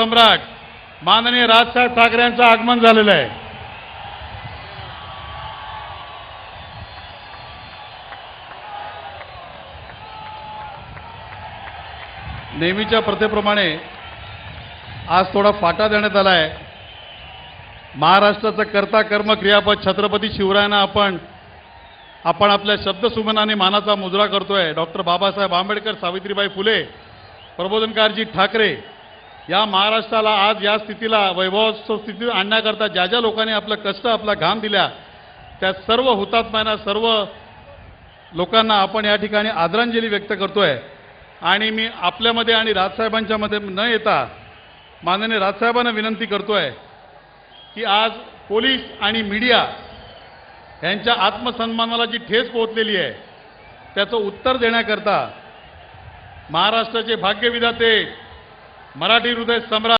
सम्राट माननीय राजसाहेब ठाकरेंचं आगमन झालेलं आहे। नेहमीच्या प्रथेप्रमाणे आज थोडा फाटा देण्यात आला आहे। महाराष्ट्राचं कर्ता कर्म क्रियापद छत्रपती शिवरायांना आपण आपल्या शब्दसुमनाने मानाचा मुजरा करतोय। डॉक्टर बाबासाहेब आंबेडकर, सावित्रीबाई फुले, प्रबोधनकारजी ठाकरे या महाराष्ट्राला आज या स्थितीला वैभवस्थ स्थितीत आणण्याकरता ज्या ज्या लोकांनी आपलं कष्ट, आपला घाम दिला, त्या सर्व हुतात्म्यांना, सर्व लोकांना आपण या ठिकाणी आदरांजली व्यक्त करतोय। आणि मी आपल्यामध्ये आणि राजसाहेबांच्या मध्ये न येता माननीय राजसाहेबांना विनंती करतोय की आज पोलीस आणि मीडिया यांच्या आत्मसन्मानाला जी ठेच पोहोचलेली आहे त्याचं उत्तर देण्याकरता महाराष्ट्राचे भाग्यविधाते, मराठी हृदय सम्राट